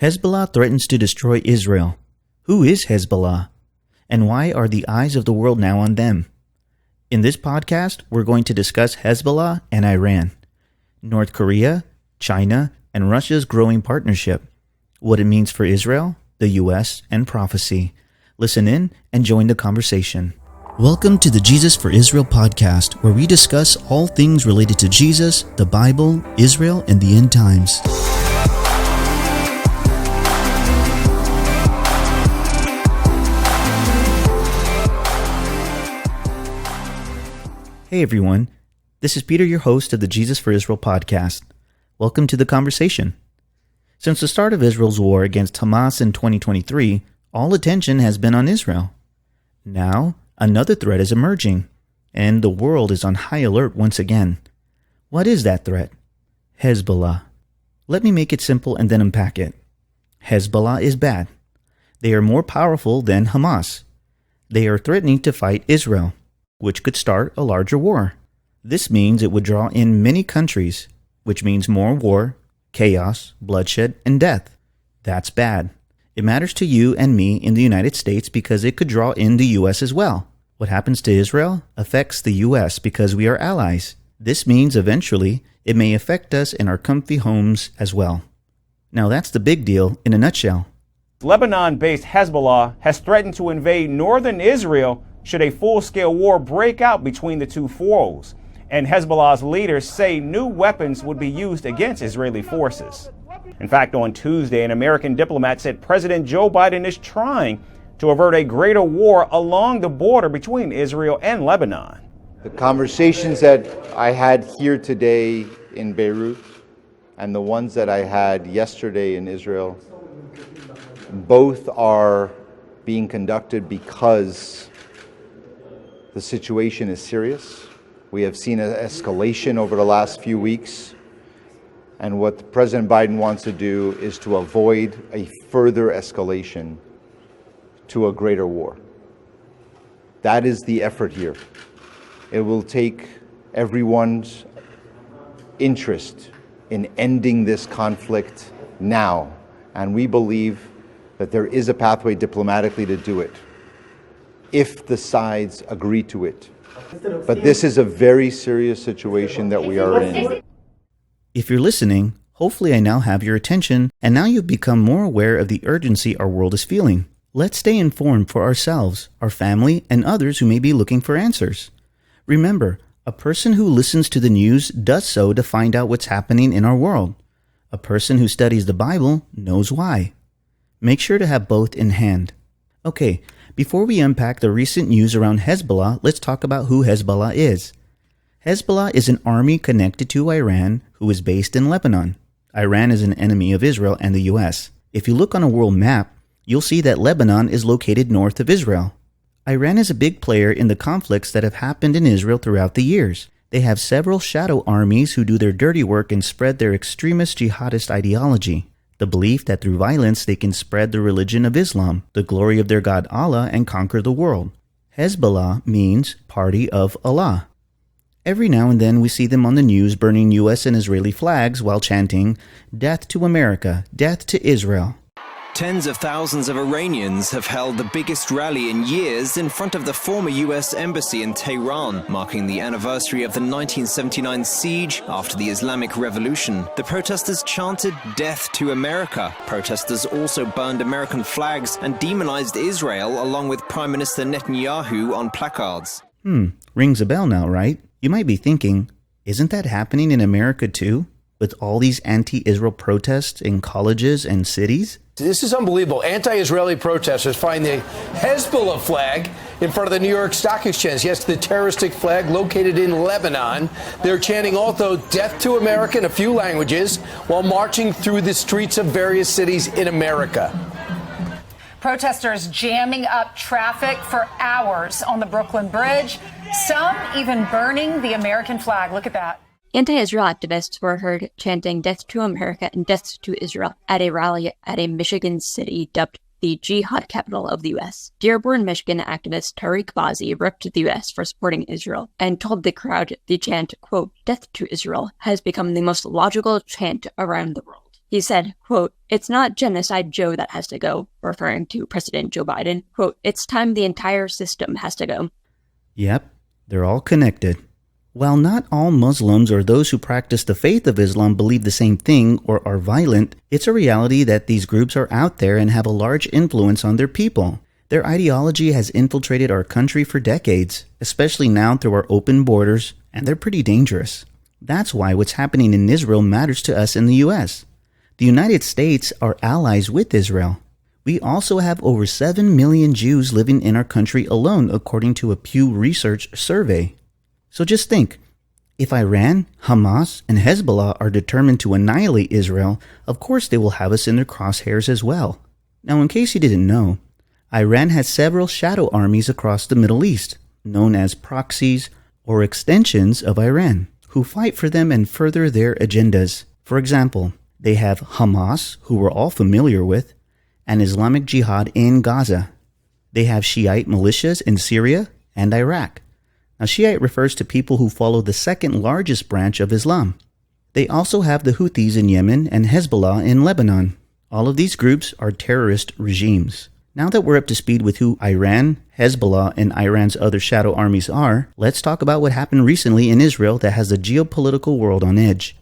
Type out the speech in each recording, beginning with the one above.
Hezbollah threatens to destroy Israel. Who is Hezbollah? And why are the eyes of the world now on them? In this podcast, we're going to discuss Hezbollah and Iran, North Korea, China, and Russia's growing partnership, what it means for Israel, the U.S., and prophecy. Listen in and join the conversation. Welcome to the Jesus for Israel podcast, where we discuss all things related to Jesus, the Bible, Israel, and the end times. Hey everyone, this is Peter, your host of the Jesus for Israel podcast. Welcome to the conversation. Since the start of Israel's war against Hamas in 2023, all attention has been on Israel. Now, another threat is emerging, and the world is on high alert once again. What is that threat? Hezbollah. Let me make it simple and then unpack it. Hezbollah is bad. They are more powerful than Hamas. They are threatening to fight Israel, which could start a larger war. This means it would draw in many countries, which means more war, chaos, bloodshed, and death. That's bad. It matters to you and me in the United States because it could draw in the U.S. as well. What happens to Israel affects the U.S. because we are allies. This means eventually it may affect us in our comfy homes as well. Now that's the big deal in a nutshell. Lebanon-based Hezbollah has threatened to invade northern Israel should a full-scale war break out between the two foes. And Hezbollah's leaders say new weapons would be used against Israeli forces. In fact, on Tuesday, an American diplomat said President Joe Biden is trying to avert a greater war along the border between Israel and Lebanon. The conversations that I had here today in Beirut and the ones that I had yesterday in Israel, both are being conducted because the situation is serious. We have seen an escalation over the last few weeks. And what President Biden wants to do is to avoid a further escalation to a greater war. That is the effort here. It will take everyone's interest in ending this conflict now. And we believe that there is a pathway diplomatically to do it, if the sides agree to it. But this is a very serious situation that we are in. If you're listening, hopefully I now have your attention, and now you've become more aware of the urgency our world is feeling. Let's stay informed for ourselves, our family, and others who may be looking for answers. Remember, a person who listens to the news does so to find out what's happening in our world. A person who studies the Bible knows why. Make sure to have both in hand. Okay, before we unpack the recent news around Hezbollah, let's talk about who Hezbollah is. Hezbollah is an army connected to Iran who is based in Lebanon. Iran is an enemy of Israel and the U.S. If you look on a world map, you'll see that Lebanon is located north of Israel. Iran is a big player in the conflicts that have happened in Israel throughout the years. They have several shadow armies who do their dirty work and spread their extremist jihadist ideology. The belief that through violence they can spread the religion of Islam, the glory of their God Allah, and conquer the world. Hezbollah means Party of Allah. Every now and then we see them on the news burning U.S. and Israeli flags while chanting, "Death to America, death to Israel." Tens of thousands of Iranians have held the biggest rally in years in front of the former U.S. Embassy in Tehran, marking the anniversary of the 1979 siege after the Islamic Revolution. The protesters chanted "Death to America." Protesters also burned American flags and demonized Israel along with Prime Minister Netanyahu on placards. Rings a bell now, right? You might be thinking, isn't that happening in America too? With all these anti-Israel protests in colleges and cities? This is unbelievable. Anti-Israeli protesters find the Hezbollah flag in front of the New York Stock Exchange. Yes, the terroristic flag located in Lebanon. They're chanting also "Death to America" in a few languages while marching through the streets of various cities in America. Protesters jamming up traffic for hours on the Brooklyn Bridge, some even burning the American flag. Look at that. Anti-Israel activists were heard chanting "Death to America" and "Death to Israel" at a rally at a Michigan city dubbed the jihad capital of the U.S. Dearborn, Michigan activist Tariq Bazi ripped the U.S. for supporting Israel and told the crowd the chant, quote, "Death to Israel" has become the most logical chant around the world. He said, quote, "It's not Genocide Joe that has to go," referring to President Joe Biden. Quote, "It's time the entire system has to go." Yep, they're all connected. While not all Muslims or those who practice the faith of Islam believe the same thing or are violent, it's a reality that these groups are out there and have a large influence on their people. Their ideology has infiltrated our country for decades, especially now through our open borders, and they're pretty dangerous. That's why what's happening in Israel matters to us in the U.S. The United States are allies with Israel. We also have over 7 million Jews living in our country alone, according to a Pew Research survey. So just think, if Iran, Hamas, and Hezbollah are determined to annihilate Israel, of course they will have us in their crosshairs as well. Now, in case you didn't know, Iran has several shadow armies across the Middle East, known as proxies or extensions of Iran, who fight for them and further their agendas. For example, they have Hamas, who we're all familiar with, and Islamic Jihad in Gaza. They have Shiite militias in Syria and Iraq. Now, Shiite refers to people who follow the second largest branch of Islam. They also have the Houthis in Yemen and Hezbollah in Lebanon. All of these groups are terrorist regimes. Now that we're up to speed with who Iran, Hezbollah, and Iran's other shadow armies are, let's talk about what happened recently in Israel that has the geopolitical world on edge.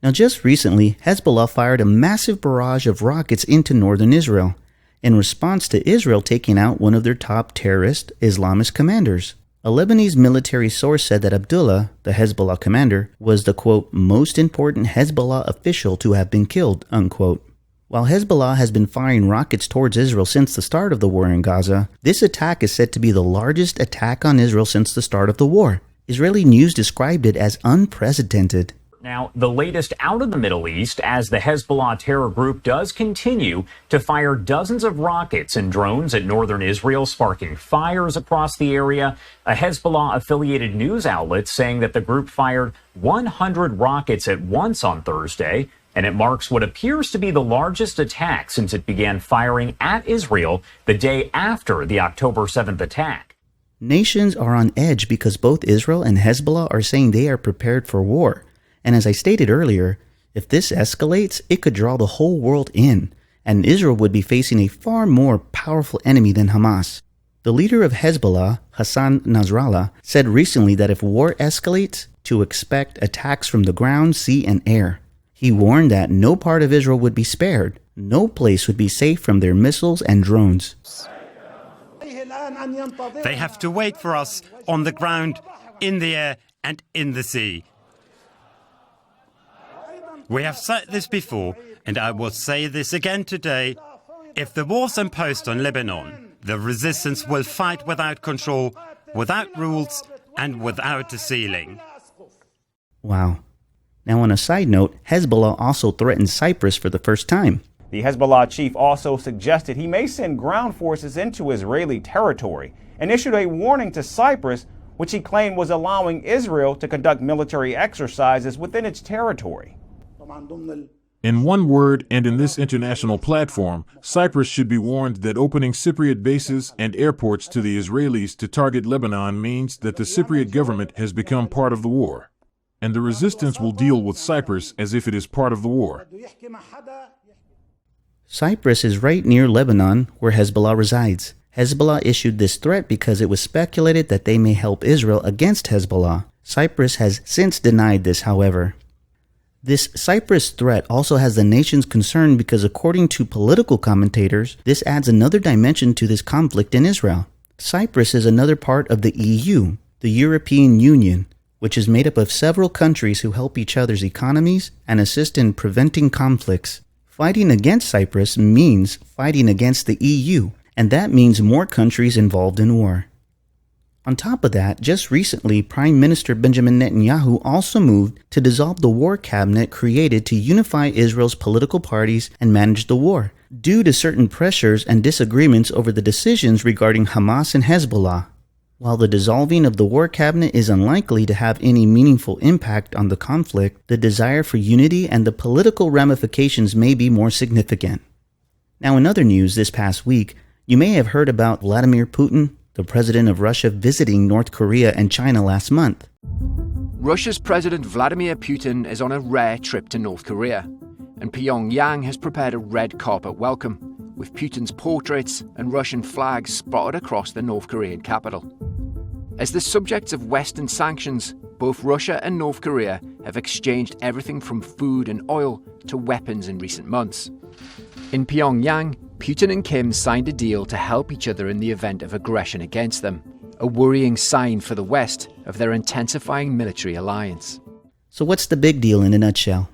Now, just recently, Hezbollah fired a massive barrage of rockets into northern Israel in response to Israel taking out one of their top terrorist Islamist commanders. A Lebanese military source said that Abdullah, the Hezbollah commander, was the, quote, most important Hezbollah official to have been killed, unquote. While Hezbollah has been firing rockets towards Israel since the start of the war in Gaza, this attack is said to be the largest attack on Israel since the start of the war. Israeli news described it as unprecedented. Now, the latest out of the Middle East as the Hezbollah terror group does continue to fire dozens of rockets and drones at northern Israel, sparking fires across the area. A Hezbollah-affiliated news outlet saying that the group fired 100 rockets at once on Thursday, and it marks what appears to be the largest attack since it began firing at Israel the day after the October 7th attack. Nations are on edge because both Israel and Hezbollah are saying they are prepared for war. And as I stated earlier, if this escalates, it could draw the whole world in, and Israel would be facing a far more powerful enemy than Hamas. The leader of Hezbollah, Hassan Nasrallah, said recently that if war escalates, to expect attacks from the ground, sea, and air. He warned that no part of Israel would be spared. No place would be safe from their missiles and drones. They have to wait for us on the ground, in the air, and in the sea. We have said this before, and I will say this again today. If the war's imposed on Lebanon, the resistance will fight without control, without rules, and without a ceiling. Wow. Now, on a side note, Hezbollah also threatened Cyprus for the first time. The Hezbollah chief also suggested he may send ground forces into Israeli territory and issued a warning to Cyprus, which he claimed was allowing Israel to conduct military exercises within its territory. In one word, and in this international platform, Cyprus should be warned that opening Cypriot bases and airports to the Israelis to target Lebanon means that the Cypriot government has become part of the war, and the resistance will deal with Cyprus as if it is part of the war. Cyprus is right near Lebanon, where Hezbollah resides. Hezbollah issued this threat because it was speculated that they may help Israel against Hezbollah. Cyprus has since denied this, however. This Cyprus threat also has the nation's concern because, according to political commentators, this adds another dimension to this conflict in Israel. Cyprus is another part of the EU, the European Union, which is made up of several countries who help each other's economies and assist in preventing conflicts. Fighting against Cyprus means fighting against the EU, and that means more countries involved in war. On top of that, just recently, Prime Minister Benjamin Netanyahu also moved to dissolve the war cabinet created to unify Israel's political parties and manage the war, due to certain pressures and disagreements over the decisions regarding Hamas and Hezbollah. While the dissolving of the war cabinet is unlikely to have any meaningful impact on the conflict, the desire for unity and the political ramifications may be more significant. Now, in other news this past week, you may have heard about Vladimir Putin, the president of Russia, visiting North Korea and China last month. Russia's President Vladimir Putin is on a rare trip to North Korea. and Pyongyang has prepared a red carpet welcome, with Putin's portraits and Russian flags spotted across the North Korean capital. As the subjects of Western sanctions, both Russia and North Korea have exchanged everything from food and oil to weapons in recent months. In Pyongyang, Putin and Kim signed a deal to help each other in the event of aggression against them, a worrying sign for the West of their intensifying military alliance. So what's the big deal in a nutshell?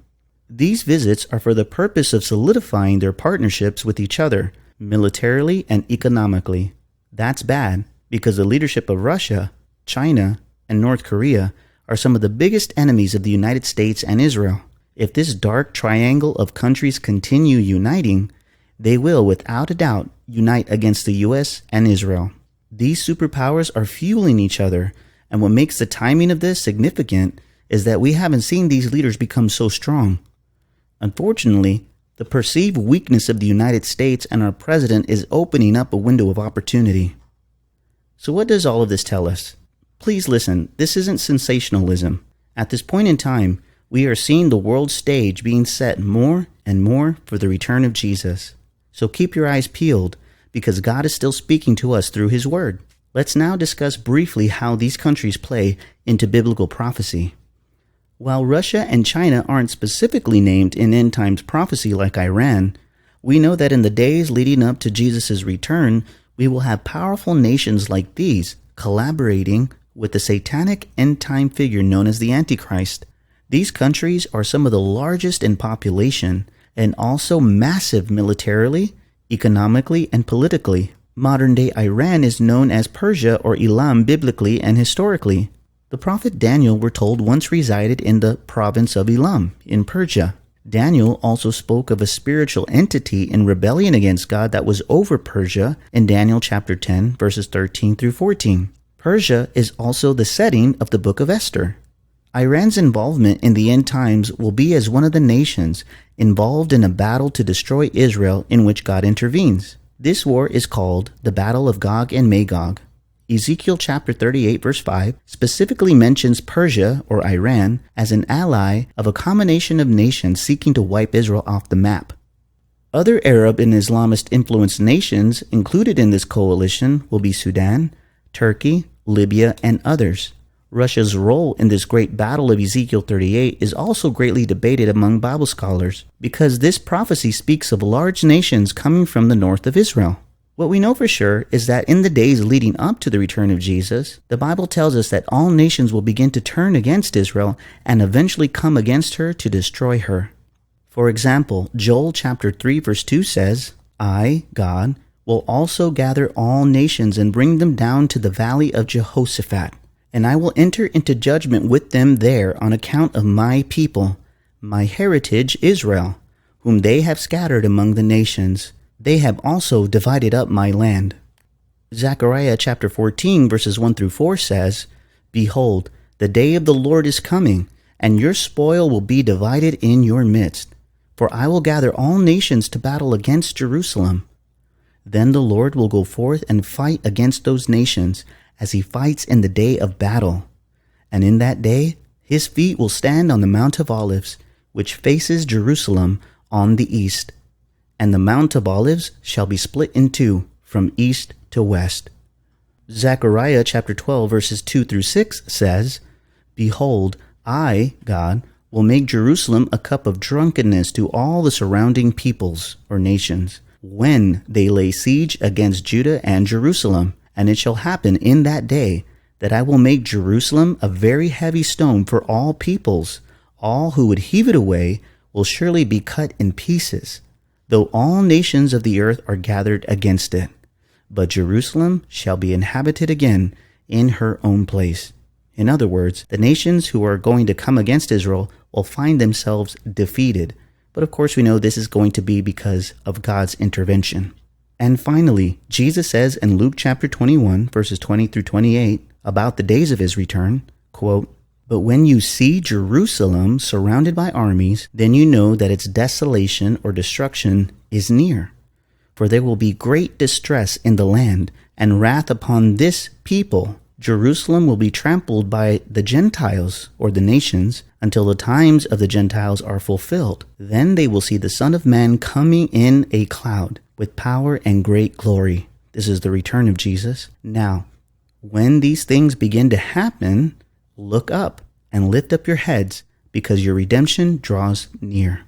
These visits are for the purpose of solidifying their partnerships with each other, militarily and economically. That's bad, because the leadership of Russia, China, and North Korea are some of the biggest enemies of the United States and Israel. If this dark triangle of countries continue uniting, they will, without a doubt, unite against the US and Israel. These superpowers are fueling each other, and what makes the timing of this significant is that we haven't seen these leaders become so strong. Unfortunately, the perceived weakness of the United States and our president is opening up a window of opportunity. So what does all of this tell us? Please listen, this isn't sensationalism. At this point in time, we are seeing the world stage being set more and more for the return of Jesus. So keep your eyes peeled, because God is still speaking to us through His Word. Let's now discuss briefly how these countries play into biblical prophecy. While Russia and China aren't specifically named in end times prophecy like Iran, we know that in the days leading up to Jesus' return, we will have powerful nations like these collaborating with the satanic end-time figure known as the Antichrist. These countries are some of the largest in population and also massive militarily, economically, and politically. Modern-day Iran is known as Persia or Elam biblically and historically. The prophet Daniel, we're told, once resided in the province of Elam in Persia. Daniel also spoke of a spiritual entity in rebellion against God that was over Persia in Daniel chapter 10, verses 13 through 14. Persia is also the setting of the book of Esther. Iran's involvement in the end times will be as one of the nations involved in a battle to destroy Israel in which God intervenes. This war is called the Battle of Gog and Magog. Ezekiel chapter 38 verse 5 specifically mentions Persia or Iran as an ally of a combination of nations seeking to wipe Israel off the map. Other Arab and Islamist-influenced nations included in this coalition will be Sudan, Turkey, Libya, and others. Russia's role in this great battle of Ezekiel 38 is also greatly debated among Bible scholars because this prophecy speaks of large nations coming from the north of Israel. What we know for sure is that in the days leading up to the return of Jesus, the Bible tells us that all nations will begin to turn against Israel and eventually come against her to destroy her. For example, Joel chapter 3 verse 2 says, I, God, will also gather all nations and bring them down to the valley of Jehoshaphat, and I will enter into judgment with them there on account of my people, my heritage Israel, whom they have scattered among the nations. They have also divided up my land. Zechariah chapter 14 verses 1 through 4 says, Behold, the day of the Lord is coming, and your spoil will be divided in your midst. For I will gather all nations to battle against Jerusalem. Then the Lord will go forth and fight against those nations, as he fights in the day of battle. And in that day, his feet will stand on the Mount of Olives, which faces Jerusalem on the east. And the Mount of Olives shall be split in two, from east to west. Zechariah chapter 12 verses 2 through 6 says, Behold, I, God, will make Jerusalem a cup of drunkenness to all the surrounding peoples or nations, when they lay siege against Judah and Jerusalem. And it shall happen in that day that I will make Jerusalem a very heavy stone for all peoples. All who would heave it away will surely be cut in pieces, though all nations of the earth are gathered against it. But Jerusalem shall be inhabited again in her own place. In other words, the nations who are going to come against Israel will find themselves defeated. But of course we know this is going to be because of God's intervention. And finally, Jesus says in Luke chapter 21, verses 20 through 28, about the days of his return, quote, But when you see Jerusalem surrounded by armies, then you know that its desolation or destruction is near. For there will be great distress in the land, and wrath upon this people, Jerusalem will be trampled by the Gentiles, or the nations, until the times of the Gentiles are fulfilled. Then they will see the Son of Man coming in a cloud with power and great glory. This is the return of Jesus. Now, when these things begin to happen, look up and lift up your heads, because your redemption draws near.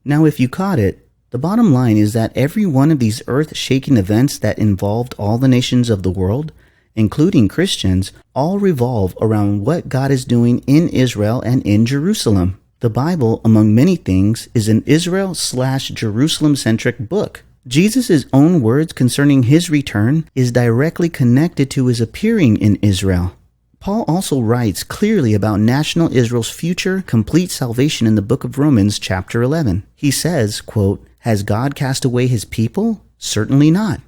Now, if you caught it, the bottom line is that every one of these earth-shaking events that involved all the nations of the world, including Christians, all revolve around what God is doing in Israel and in Jerusalem. The Bible, among many things, is an Israel/Jerusalem-centric book. Jesus' own words concerning his return is directly connected to his appearing in Israel. Paul also writes clearly about national Israel's future complete salvation in the book of Romans chapter 11. He says, quote, "Has God cast away his people? Certainly not.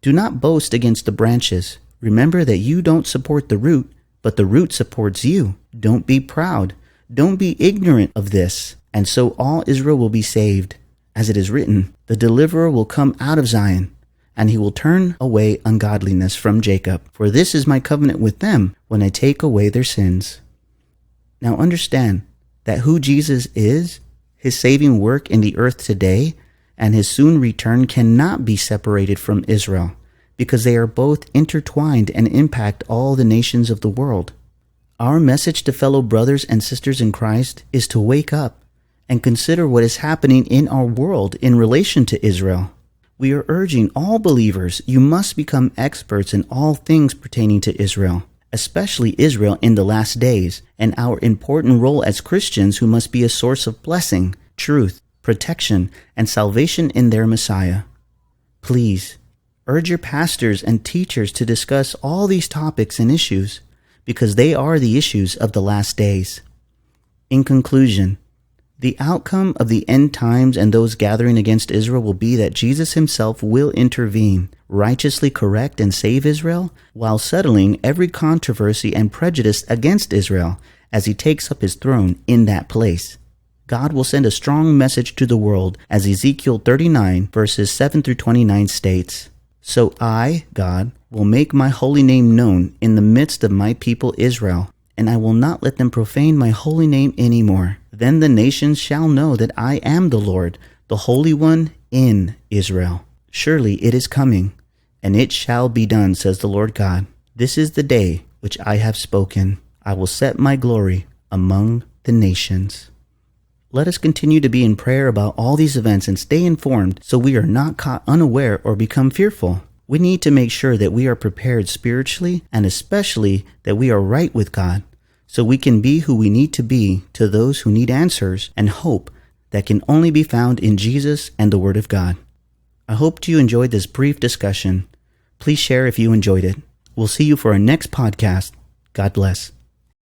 Do not boast against the branches. Remember that you don't support the root, but the root supports you. Don't be proud. Don't be ignorant of this. And so all Israel will be saved. As it is written, the deliverer will come out of Zion, and he will turn away ungodliness from Jacob. For this is my covenant with them when I take away their sins." Now understand that who Jesus is, his saving work in the earth today, and his soon return cannot be separated from Israel, because they are both intertwined and impact all the nations of the world. Our message to fellow brothers and sisters in Christ is to wake up and consider what is happening in our world in relation to Israel. We are urging all believers, you must become experts in all things pertaining to Israel, especially Israel in the last days, and our important role as Christians who must be a source of blessing, truth, protection, and salvation in their Messiah. Please, urge your pastors and teachers to discuss all these topics and issues, because they are the issues of the last days. In conclusion, the outcome of the end times and those gathering against Israel will be that Jesus himself will intervene, righteously correct and save Israel, while settling every controversy and prejudice against Israel as he takes up his throne in that place. God will send a strong message to the world, as Ezekiel 39 verses 7 through 29 states, "So I, God, will make my holy name known in the midst of my people Israel, and I will not let them profane my holy name anymore. Then the nations shall know that I am the Lord, the Holy One in Israel. Surely it is coming, and it shall be done, says the Lord God. This is the day which I have spoken. I will set my glory among the nations." Let us continue to be in prayer about all these events and stay informed so we are not caught unaware or become fearful. We need to make sure that we are prepared spiritually, and especially that we are right with God, so we can be who we need to be to those who need answers and hope that can only be found in Jesus and the Word of God. I hope you enjoyed this brief discussion. Please share if you enjoyed it. We'll see you for our next podcast. God bless.